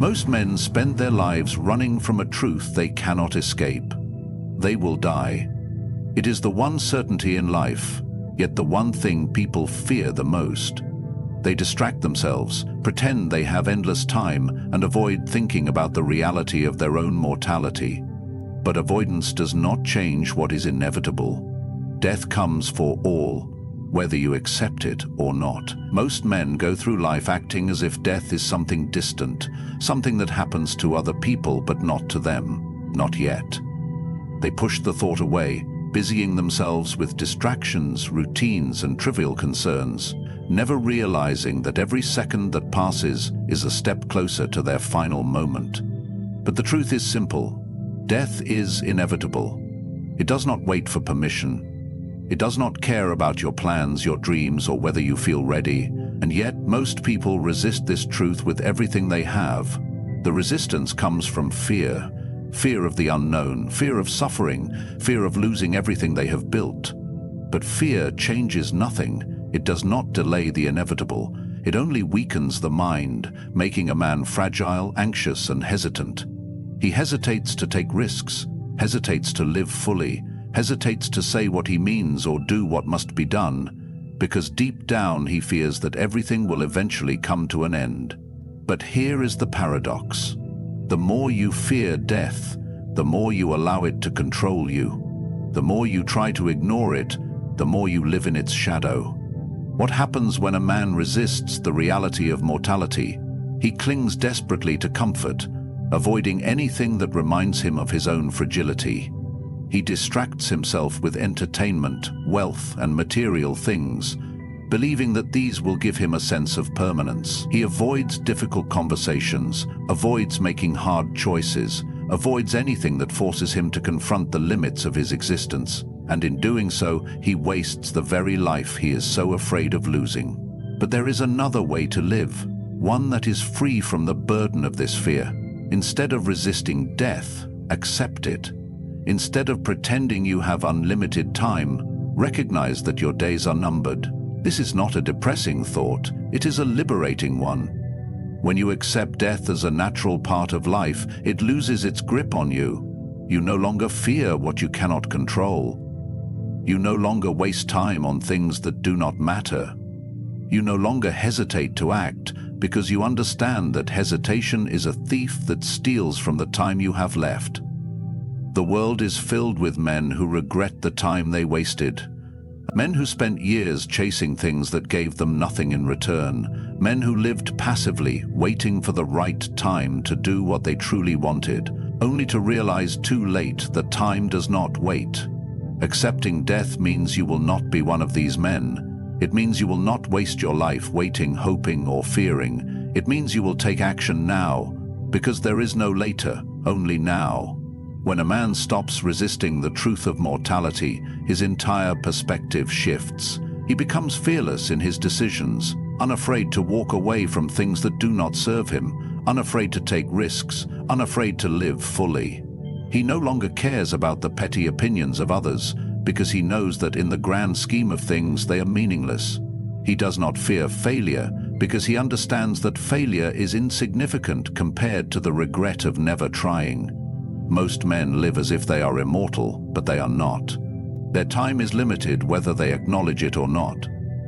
Most men spend their lives running from a truth they cannot escape. They will die. It is the one certainty in life, yet the one thing people fear the most. They distract themselves, pretend they have endless time, and avoid thinking about the reality of their own mortality. But avoidance does not change what is inevitable. Death comes for all, whether you accept it or not. Most men go through life acting as if death is something distant, something that happens to other people but not to them, not yet. They push the thought away, busying themselves with distractions, routines, and trivial concerns, never realizing that every second that passes is a step closer to their final moment. But the truth is simple. Death is inevitable. It does not wait for permission. It does not care about your plans, your dreams, or whether you feel ready. And yet, most people resist this truth with everything they have. The resistance comes from fear. Fear of the unknown, fear of suffering, fear of losing everything they have built. But fear changes nothing. It does not delay the inevitable. It only weakens the mind, making a man fragile, anxious, and hesitant. He hesitates to take risks, hesitates to live fully, hesitates to say what he means or do what must be done, because deep down he fears that everything will eventually come to an end. But here is the paradox. The more you fear death, the more you allow it to control you. The more you try to ignore it, the more you live in its shadow. What happens when a man resists the reality of mortality? He clings desperately to comfort, avoiding anything that reminds him of his own fragility. He distracts himself with entertainment, wealth, and material things, believing that these will give him a sense of permanence. He avoids difficult conversations, avoids making hard choices, avoids anything that forces him to confront the limits of his existence, and in doing so, he wastes the very life he is so afraid of losing. But there is another way to live, one that is free from the burden of this fear. Instead of resisting death, accept it. Instead of pretending you have unlimited time, recognize that your days are numbered. This is not a depressing thought, it is a liberating one. When you accept death as a natural part of life, it loses its grip on you. You no longer fear what you cannot control. You no longer waste time on things that do not matter. You no longer hesitate to act because you understand that hesitation is a thief that steals from the time you have left. The world is filled with men who regret the time they wasted. Men who spent years chasing things that gave them nothing in return. Men who lived passively, waiting for the right time to do what they truly wanted, only to realize too late that time does not wait. Accepting death means you will not be one of these men. It means you will not waste your life waiting, hoping, or fearing. It means you will take action now, because there is no later, only now. When a man stops resisting the truth of mortality, his entire perspective shifts. He becomes fearless in his decisions, unafraid to walk away from things that do not serve him, unafraid to take risks, unafraid to live fully. He no longer cares about the petty opinions of others, because he knows that in the grand scheme of things they are meaningless. He does not fear failure, because he understands that failure is insignificant compared to the regret of never trying. Most men live as if they are immortal, but they are not. Their time is limited whether they acknowledge it or not.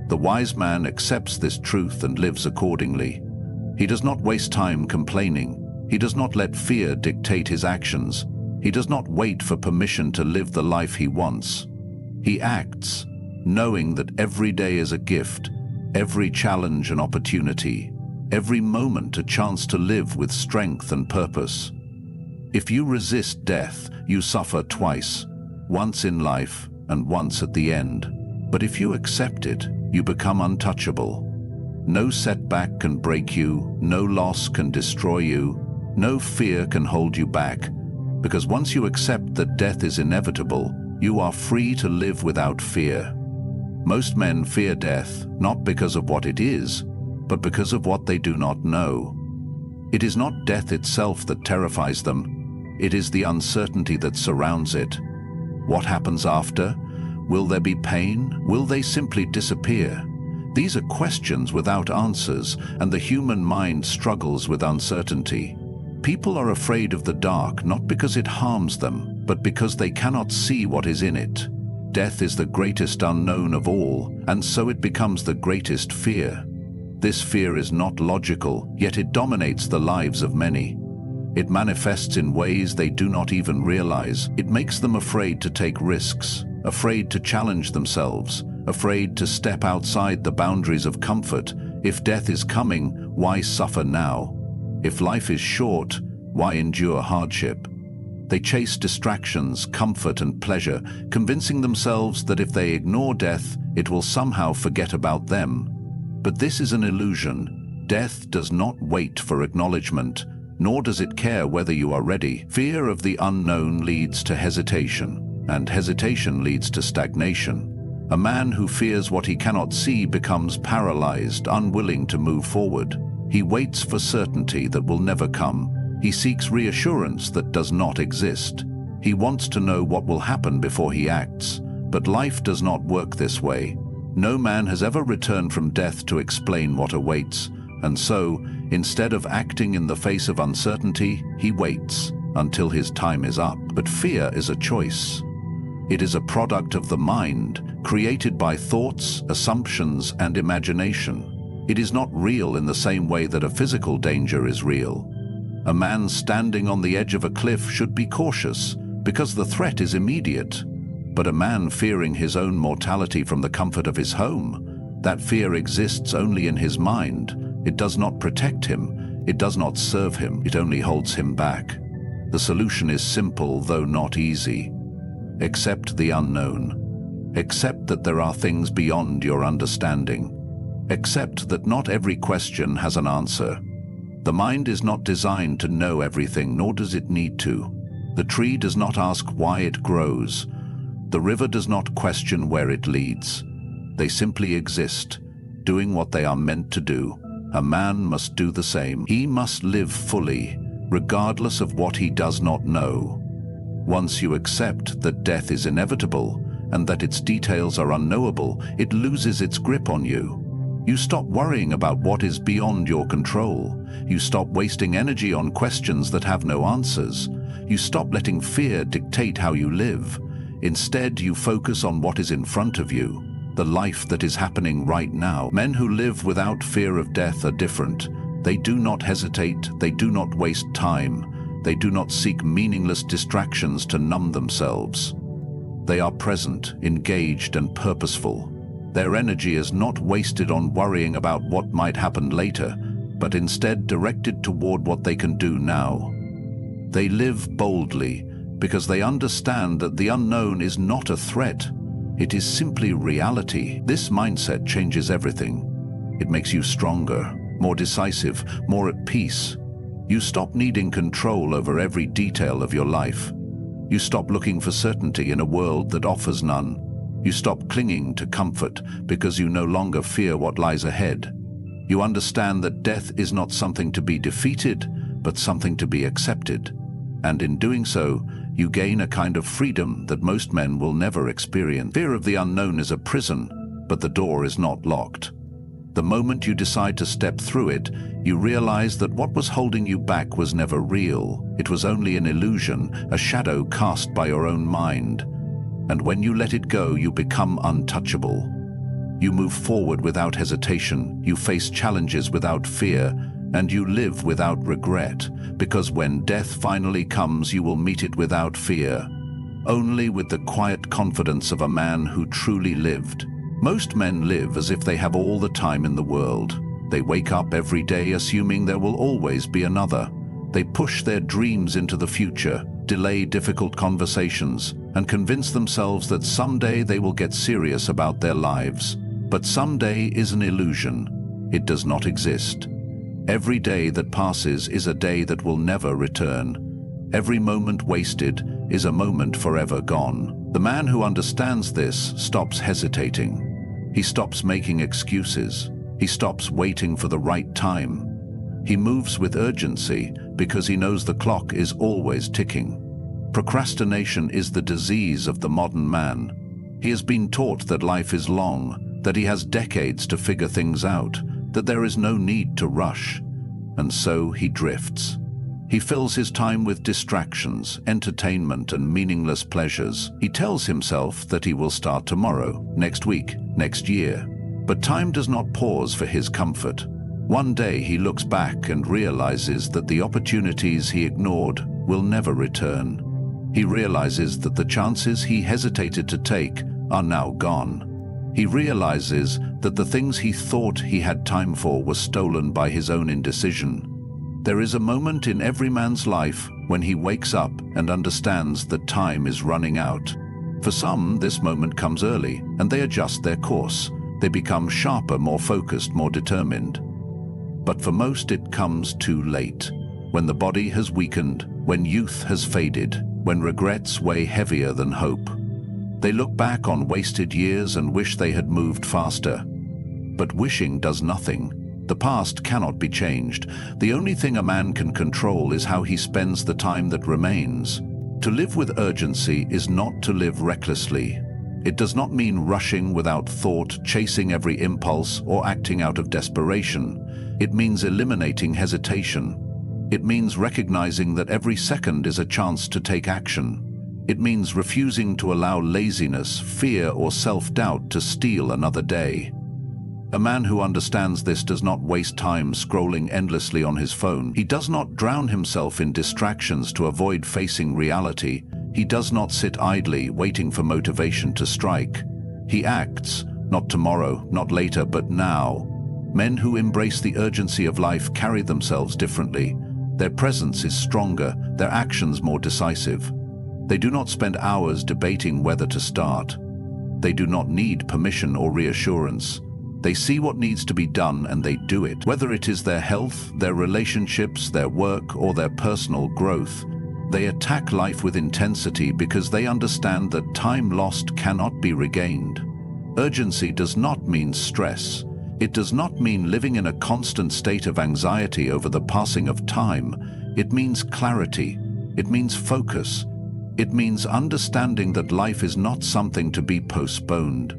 The wise man accepts this truth and lives accordingly. He does not waste time complaining. He does not let fear dictate his actions. He does not wait for permission to live the life he wants. He acts, knowing that every day is a gift, every challenge an opportunity, every moment a chance to live with strength and purpose. If you resist death, you suffer twice, once in life and once at the end. But if you accept it, you become untouchable. No setback can break you, no loss can destroy you, no fear can hold you back, because once you accept that death is inevitable, you are free to live without fear. Most men fear death, not because of what it is, but because of what they do not know. It is not death itself that terrifies them. It is the uncertainty that surrounds it. What happens after? Will there be pain? Will they simply disappear? These are questions without answers, and the human mind struggles with uncertainty. People are afraid of the dark not because it harms them, but because they cannot see what is in it. Death is the greatest unknown of all, and so it becomes the greatest fear. This fear is not logical, yet it dominates the lives of many. It manifests in ways they do not even realize. It makes them afraid to take risks, afraid to challenge themselves, afraid to step outside the boundaries of comfort. If death is coming, why suffer now? If life is short, why endure hardship? They chase distractions, comfort and pleasure, convincing themselves that if they ignore death, it will somehow forget about them. But this is an illusion. Death does not wait for acknowledgement, nor does it care whether you are ready. Fear of the unknown leads to hesitation, and hesitation leads to stagnation. A man who fears what he cannot see becomes paralyzed, unwilling to move forward. He waits for certainty that will never come. He seeks reassurance that does not exist. He wants to know what will happen before he acts. But life does not work this way. No man has ever returned from death to explain what awaits, and so, instead of acting in the face of uncertainty, he waits until his time is up. But fear is a choice. It is a product of the mind, created by thoughts, assumptions, and imagination. It is not real in the same way that a physical danger is real. A man standing on the edge of a cliff should be cautious, because the threat is immediate. But a man fearing his own mortality from the comfort of his home, that fear exists only in his mind. It does not protect him, it does not serve him, it only holds him back. The solution is simple, though not easy. Accept the unknown. Accept that there are things beyond your understanding. Accept that not every question has an answer. The mind is not designed to know everything, nor does it need to. The tree does not ask why it grows. The river does not question where it leads. They simply exist, doing what they are meant to do. A man must do the same. He must live fully, regardless of what he does not know. Once you accept that death is inevitable and that its details are unknowable, it loses its grip on you. You stop worrying about what is beyond your control. You stop wasting energy on questions that have no answers. You stop letting fear dictate how you live. Instead, you focus on what is in front of you, the life that is happening right now. Men who live without fear of death are different. They do not hesitate, they do not waste time, they do not seek meaningless distractions to numb themselves. They are present, engaged, and purposeful. Their energy is not wasted on worrying about what might happen later, but instead directed toward what they can do now. They live boldly because they understand that the unknown is not a threat. It is simply reality. This mindset changes everything. It makes you stronger, more decisive, more at peace. You stop needing control over every detail of your life. You stop looking for certainty in a world that offers none. You stop clinging to comfort because you no longer fear what lies ahead. You understand that death is not something to be defeated, but something to be accepted. And in doing so, you gain a kind of freedom that most men will never experience. Fear of the unknown is a prison, but the door is not locked. The moment you decide to step through it, you realize that what was holding you back was never real. It was only an illusion, a shadow cast by your own mind. And when you let it go, you become untouchable. You move forward without hesitation, you face challenges without fear, and you live without regret, because when death finally comes, you will meet it without fear, only with the quiet confidence of a man who truly lived. Most men live as if they have all the time in the world. They wake up every day assuming there will always be another. They push their dreams into the future, delay difficult conversations, and convince themselves that someday they will get serious about their lives. But someday is an illusion. It does not exist. Every day that passes is a day that will never return. Every moment wasted is a moment forever gone. The man who understands this stops hesitating. He stops making excuses. He stops waiting for the right time. He moves with urgency because he knows the clock is always ticking. Procrastination is the disease of the modern man. He has been taught that life is long, that he has decades to figure things out, that there is no need to rush. And so he drifts. He fills his time with distractions, entertainment, and meaningless pleasures. He tells himself that he will start tomorrow, next week, next year. But time does not pause for his comfort. One day he looks back and realizes that the opportunities he ignored will never return. He realizes that the chances he hesitated to take are now gone. He realizes that the things he thought he had time for were stolen by his own indecision. There is a moment in every man's life when he wakes up and understands that time is running out. For some, this moment comes early, and they adjust their course. They become sharper, more focused, more determined. But for most, it comes too late, when the body has weakened, when youth has faded, when regrets weigh heavier than hope. They look back on wasted years and wish they had moved faster. But wishing does nothing. The past cannot be changed. The only thing a man can control is how he spends the time that remains. To live with urgency is not to live recklessly. It does not mean rushing without thought, chasing every impulse, or acting out of desperation. It means eliminating hesitation. It means recognizing that every second is a chance to take action. It means refusing to allow laziness, fear, or self-doubt to steal another day. A man who understands this does not waste time scrolling endlessly on his phone. He does not drown himself in distractions to avoid facing reality. He does not sit idly waiting for motivation to strike. He acts, not tomorrow, not later, but now. Men who embrace the urgency of life carry themselves differently. Their presence is stronger, their actions more decisive. They do not spend hours debating whether to start. They do not need permission or reassurance. They see what needs to be done and they do it. Whether it is their health, their relationships, their work, or their personal growth, they attack life with intensity because they understand that time lost cannot be regained. Urgency does not mean stress. It does not mean living in a constant state of anxiety over the passing of time. It means clarity. It means focus. It means understanding that life is not something to be postponed.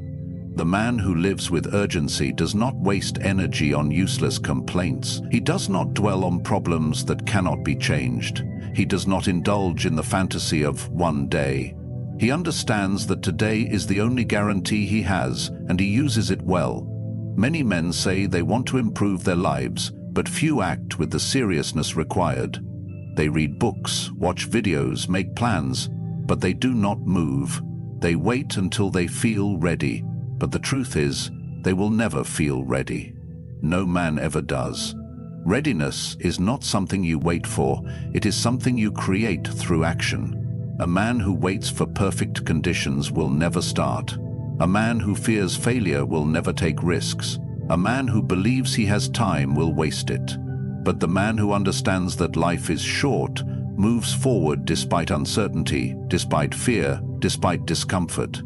The man who lives with urgency does not waste energy on useless complaints. He does not dwell on problems that cannot be changed. He does not indulge in the fantasy of one day. He understands that today is the only guarantee he has, and he uses it well. Many men say they want to improve their lives, but few act with the seriousness required. They read books, watch videos, make plans, but they do not move. They wait until they feel ready. But the truth is, they will never feel ready. No man ever does. Readiness is not something you wait for, it is something you create through action. A man who waits for perfect conditions will never start. A man who fears failure will never take risks. A man who believes he has time will waste it. But the man who understands that life is short moves forward despite uncertainty, despite fear, despite discomfort.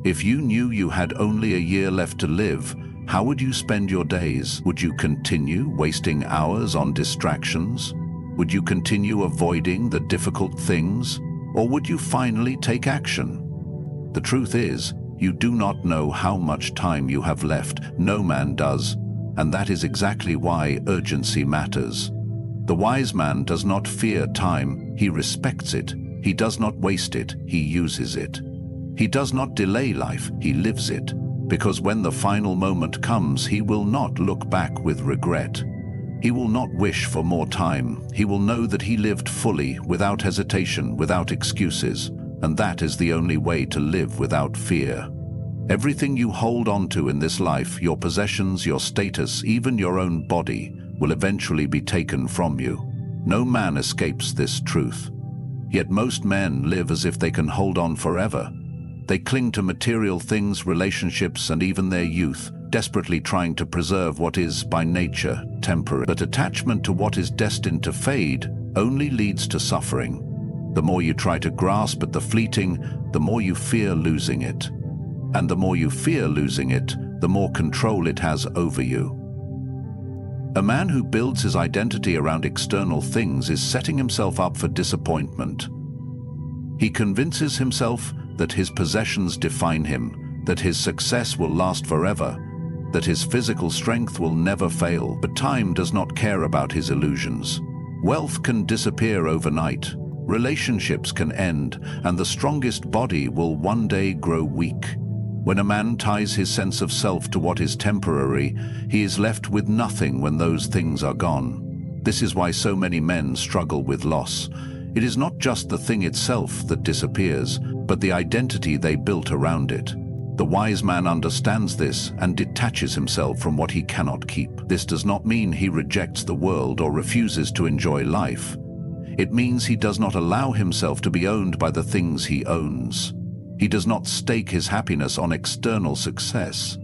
If you knew you had only a year left to live, how would you spend your days? Would you continue wasting hours on distractions? Would you continue avoiding the difficult things? Or would you finally take action? The truth is, you do not know how much time you have left. No man does, and that is exactly why urgency matters. The wise man does not fear time, he respects it. He does not waste it, he uses it. He does not delay life, he lives it. Because when the final moment comes, he will not look back with regret. He will not wish for more time. He will know that he lived fully, without hesitation, without excuses. And that is the only way to live without fear. Everything you hold on to in this life, your possessions, your status, even your own body, will eventually be taken from you. No man escapes this truth. Yet most men live as if they can hold on forever. They cling to material things, relationships, and even their youth, desperately trying to preserve what is, by nature, temporary. But attachment to what is destined to fade only leads to suffering. The more you try to grasp at the fleeting, the more you fear losing it. And the more you fear losing it, the more control it has over you. A man who builds his identity around external things is setting himself up for disappointment. He convinces himself that his possessions define him, that his success will last forever, that his physical strength will never fail. But time does not care about his illusions. Wealth can disappear overnight, relationships can end, and the strongest body will one day grow weak. When a man ties his sense of self to what is temporary, he is left with nothing when those things are gone. This is why so many men struggle with loss. It is not just the thing itself that disappears, but the identity they built around it. The wise man understands this and detaches himself from what he cannot keep. This does not mean he rejects the world or refuses to enjoy life. It means he does not allow himself to be owned by the things he owns. He does not stake his happiness on external success.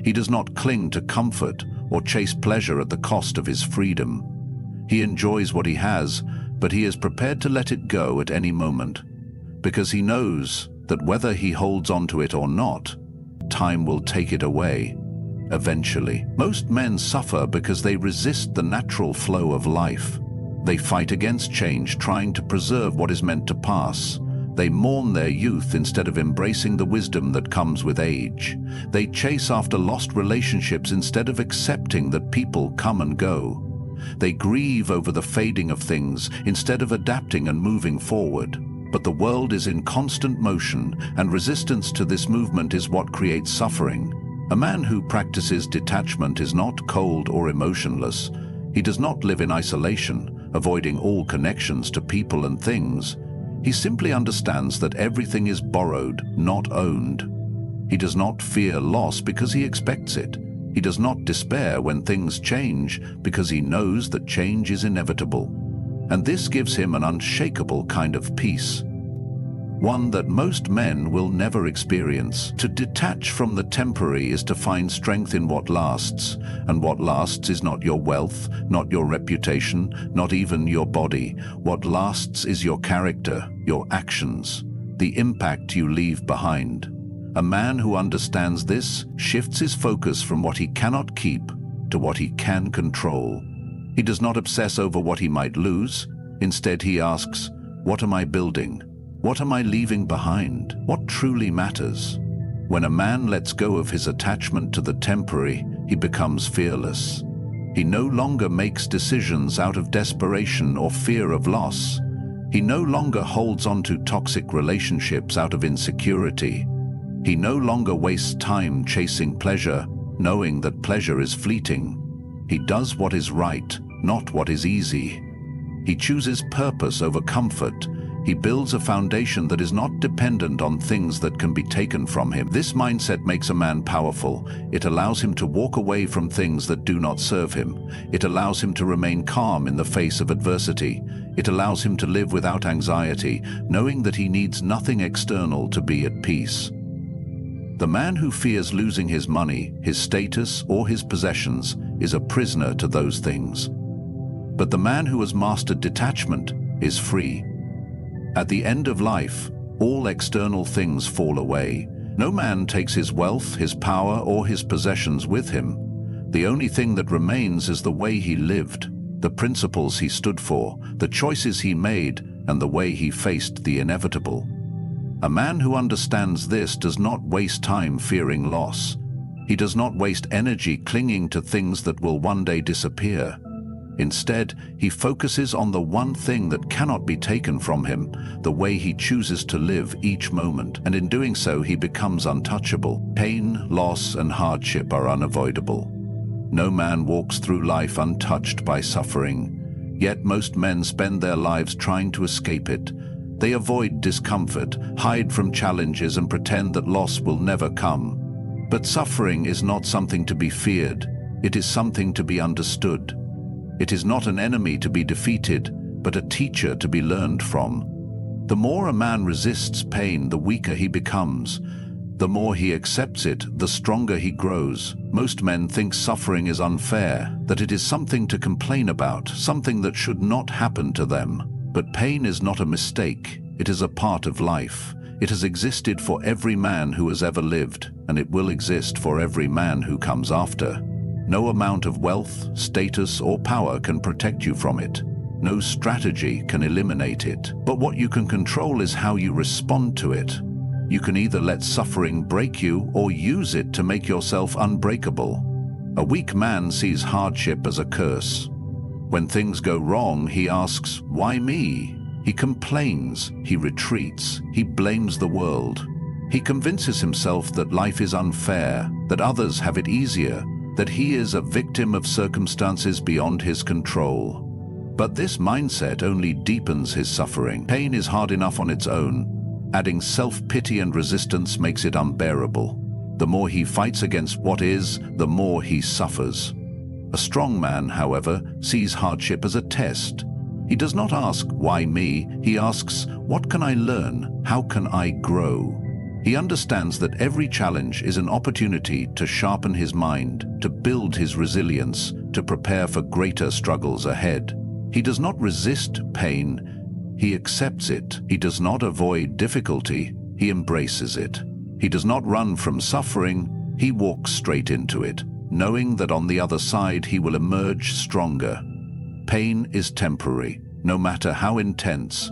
He does not cling to comfort or chase pleasure at the cost of his freedom. He enjoys what he has, but he is prepared to let it go at any moment, because he knows that whether he holds on to it or not, time will take it away, eventually. Most men suffer because they resist the natural flow of life. They fight against change, trying to preserve what is meant to pass. They mourn their youth instead of embracing the wisdom that comes with age. They chase after lost relationships instead of accepting that people come and go. They grieve over the fading of things instead of adapting and moving forward. But the world is in constant motion, and resistance to this movement is what creates suffering. A man who practices detachment is not cold or emotionless. He does not live in isolation, avoiding all connections to people and things. He simply understands that everything is borrowed, not owned. He does not fear loss because he expects it. He does not despair when things change because he knows that change is inevitable. And this gives him an unshakable kind of peace, one that most men will never experience. To detach from the temporary is to find strength in what lasts, and what lasts is not your wealth, not your reputation, not even your body. What lasts is your character, your actions, the impact you leave behind. A man who understands this shifts his focus from what he cannot keep to what he can control. He does not obsess over what he might lose. Instead, he asks, what am I building? What am I leaving behind? What truly matters? When a man lets go of his attachment to the temporary, he becomes fearless. He no longer makes decisions out of desperation or fear of loss. He no longer holds on to toxic relationships out of insecurity. He no longer wastes time chasing pleasure, knowing that pleasure is fleeting. He does what is right, not what is easy. He chooses purpose over comfort. He builds a foundation that is not dependent on things that can be taken from him. This mindset makes a man powerful. It allows him to walk away from things that do not serve him. It allows him to remain calm in the face of adversity. It allows him to live without anxiety, knowing that he needs nothing external to be at peace. The man who fears losing his money, his status, or his possessions is a prisoner to those things. But the man who has mastered detachment is free. At the end of life, all external things fall away. No man takes his wealth, his power, or his possessions with him. The only thing that remains is the way he lived, the principles he stood for, the choices he made, and the way he faced the inevitable. A man who understands this does not waste time fearing loss. He does not waste energy clinging to things that will one day disappear. Instead, he focuses on the one thing that cannot be taken from him, the way he chooses to live each moment, and in doing so he becomes untouchable. Pain, loss, and hardship are unavoidable. No man walks through life untouched by suffering, yet most men spend their lives trying to escape it. They avoid discomfort, hide from challenges, and pretend that loss will never come. But suffering is not something to be feared. It is something to be understood. It is not an enemy to be defeated, but a teacher to be learned from. The more a man resists pain, the weaker he becomes. The more he accepts it, the stronger he grows. Most men think suffering is unfair, that it is something to complain about, something that should not happen to them. But pain is not a mistake. It is a part of life. It has existed for every man who has ever lived, and it will exist for every man who comes after. No amount of wealth, status, or power can protect you from it. No strategy can eliminate it. But what you can control is how you respond to it. You can either let suffering break you or use it to make yourself unbreakable. A weak man sees hardship as a curse, When things go wrong, he asks, "Why me?" He complains, he retreats, he blames the world. He convinces himself that life is unfair, that others have it easier, that he is a victim of circumstances beyond his control. But this mindset only deepens his suffering. Pain is hard enough on its own. Adding self-pity and resistance makes it unbearable. The more he fights against what is, the more he suffers. A strong man, however, sees hardship as a test. He does not ask, "Why me?" He asks, "What can I learn? How can I grow?" He understands that every challenge is an opportunity to sharpen his mind, to build his resilience, to prepare for greater struggles ahead. He does not resist pain, he accepts it. He does not avoid difficulty, he embraces it. He does not run from suffering, he walks straight into it, knowing that on the other side he will emerge stronger. Pain is temporary, no matter how intense,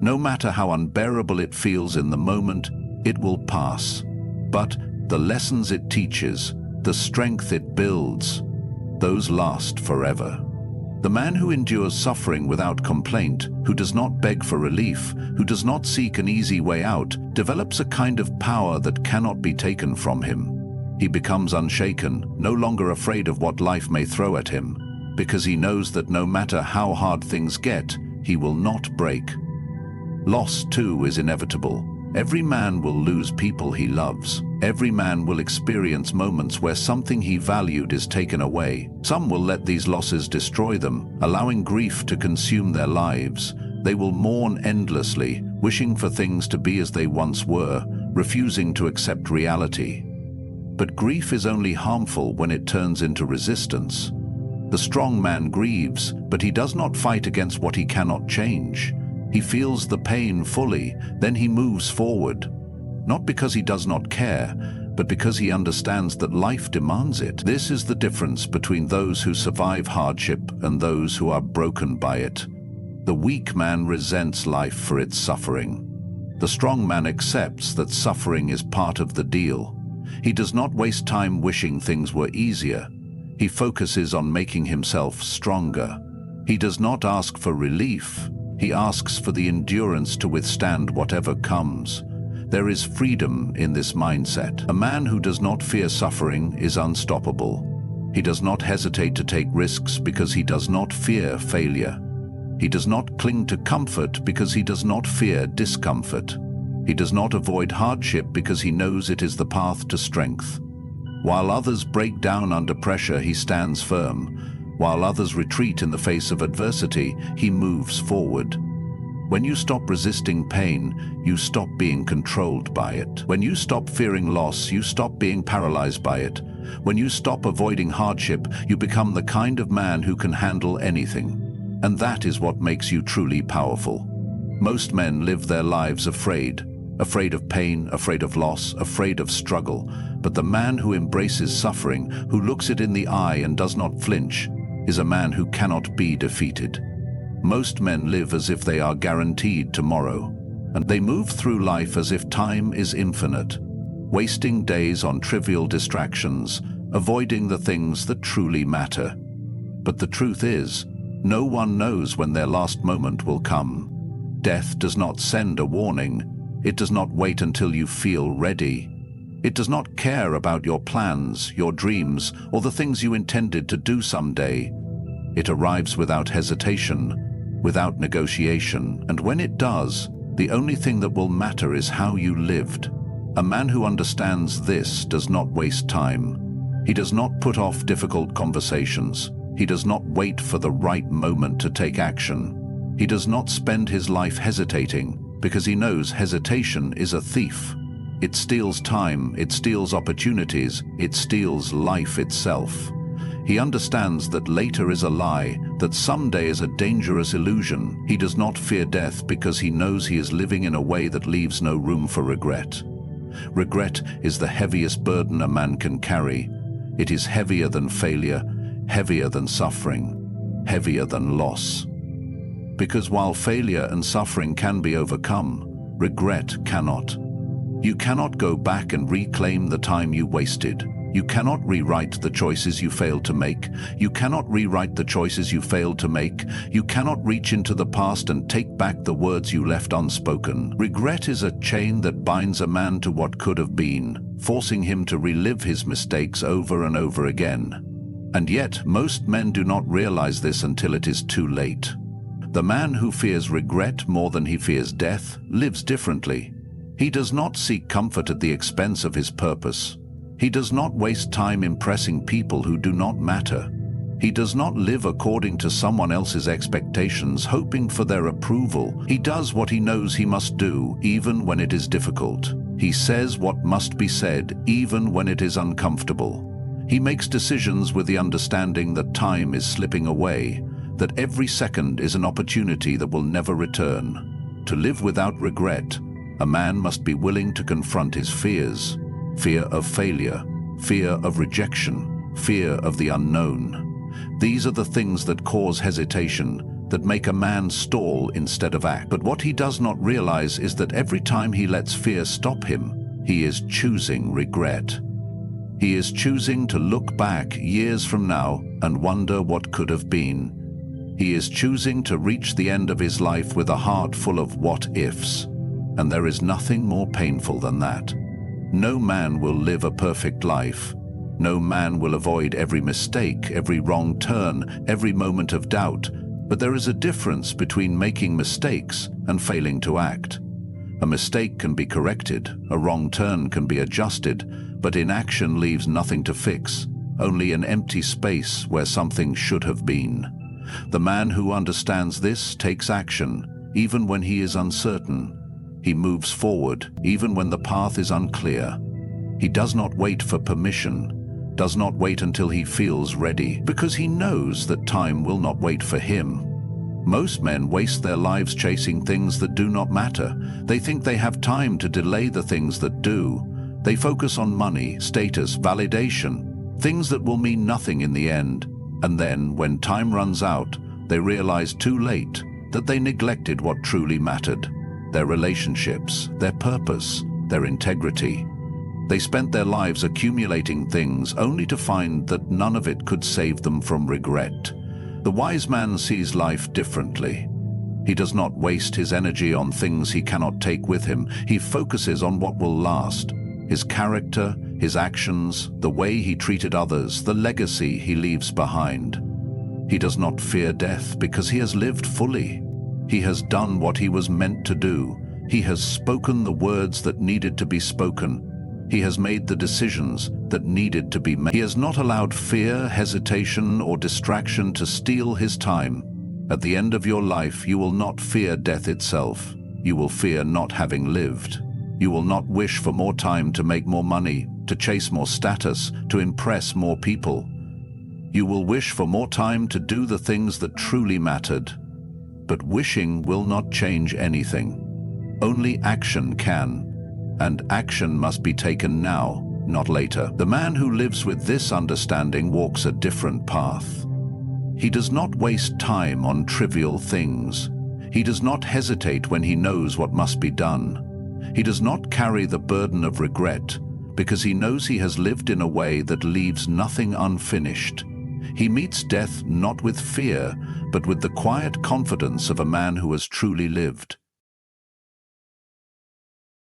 no matter how unbearable it feels in the moment, it will pass. But the lessons it teaches, the strength it builds, those last forever. The man who endures suffering without complaint, who does not beg for relief, who does not seek an easy way out, develops a kind of power that cannot be taken from him. He becomes unshaken, no longer afraid of what life may throw at him, because he knows that no matter how hard things get, he will not break. Loss, too, is inevitable. Every man will lose people he loves. Every man will experience moments where something he valued is taken away. Some will let these losses destroy them, allowing grief to consume their lives. They will mourn endlessly, wishing for things to be as they once were, refusing to accept reality. But grief is only harmful when it turns into resistance. The strong man grieves, but he does not fight against what he cannot change. He feels the pain fully, then he moves forward. Not because he does not care, but because he understands that life demands it. This is the difference between those who survive hardship and those who are broken by it. The weak man resents life for its suffering. The strong man accepts that suffering is part of the deal. He does not waste time wishing things were easier. He focuses on making himself stronger. He does not ask for relief. He asks for the endurance to withstand whatever comes. There is freedom in this mindset. A man who does not fear suffering is unstoppable. He does not hesitate to take risks because he does not fear failure. He does not cling to comfort because he does not fear discomfort. He does not avoid hardship because he knows it is the path to strength. While others break down under pressure, he stands firm. While others retreat in the face of adversity, he moves forward. When you stop resisting pain, you stop being controlled by it. When you stop fearing loss, you stop being paralyzed by it. When you stop avoiding hardship, you become the kind of man who can handle anything. And that is what makes you truly powerful. Most men live their lives afraid. Afraid of pain, afraid of loss, afraid of struggle. But the man who embraces suffering, who looks it in the eye and does not flinch, is a man who cannot be defeated. Most men live as if they are guaranteed tomorrow, and they move through life as if time is infinite, wasting days on trivial distractions, avoiding the things that truly matter. But the truth is, no one knows when their last moment will come. Death does not send a warning. It does not wait until you feel ready. It does not care about your plans, your dreams, or the things you intended to do someday. It arrives without hesitation, without negotiation, and when it does, the only thing that will matter is how you lived. A man who understands this does not waste time. He does not put off difficult conversations. He does not wait for the right moment to take action. He does not spend his life hesitating, because he knows hesitation is a thief. It steals time, it steals opportunities, it steals life itself. He understands that later is a lie, that someday is a dangerous illusion. He does not fear death because he knows he is living in a way that leaves no room for regret. Regret is the heaviest burden a man can carry. It is heavier than failure, heavier than suffering, heavier than loss. Because while failure and suffering can be overcome, regret cannot. You cannot go back and reclaim the time you wasted. You cannot rewrite the choices you failed to make. You cannot rewrite the choices you failed to make. You cannot reach into the past and take back the words you left unspoken. Regret is a chain that binds a man to what could have been, forcing him to relive his mistakes over and over again. And yet, most men do not realize this until it is too late. The man who fears regret more than he fears death lives differently. He does not seek comfort at the expense of his purpose. He does not waste time impressing people who do not matter. He does not live according to someone else's expectations, hoping for their approval. He does what he knows he must do, even when it is difficult. He says what must be said, even when it is uncomfortable. He makes decisions with the understanding that time is slipping away, that every second is an opportunity that will never return. To live without regret, a man must be willing to confront his fears. Fear of failure, fear of rejection, fear of the unknown. These are the things that cause hesitation, that make a man stall instead of act. But what he does not realize is that every time he lets fear stop him, he is choosing regret. He is choosing to look back years from now and wonder what could have been. He is choosing to reach the end of his life with a heart full of what-ifs. And there is nothing more painful than that. No man will live a perfect life. No man will avoid every mistake, every wrong turn, every moment of doubt. But there is a difference between making mistakes and failing to act. A mistake can be corrected, a wrong turn can be adjusted, but inaction leaves nothing to fix, only an empty space where something should have been. The man who understands this takes action, even when he is uncertain. He moves forward, even when the path is unclear. He does not wait for permission, does not wait until he feels ready, because he knows that time will not wait for him. Most men waste their lives chasing things that do not matter. They think they have time to delay the things that do. They focus on money, status, validation, things that will mean nothing in the end. And then, when time runs out, they realize too late that they neglected what truly mattered. Their relationships, their purpose, their integrity. They spent their lives accumulating things only to find that none of it could save them from regret. The wise man sees life differently. He does not waste his energy on things he cannot take with him. He focuses on what will last. His character, his actions, the way he treated others, the legacy he leaves behind. He does not fear death because he has lived fully. He has done what he was meant to do. He has spoken the words that needed to be spoken. He has made the decisions that needed to be made. He has not allowed fear, hesitation, or distraction to steal his time. At the end of your life, you will not fear death itself. You will fear not having lived. You will not wish for more time to make more money, to chase more status, to impress more people. You will wish for more time to do the things that truly mattered. But wishing will not change anything. Only action can, and action must be taken now, not later. The man who lives with this understanding walks a different path. He does not waste time on trivial things. He does not hesitate when he knows what must be done. He does not carry the burden of regret because he knows he has lived in a way that leaves nothing unfinished. He meets death not with fear, but with the quiet confidence of a man who has truly lived.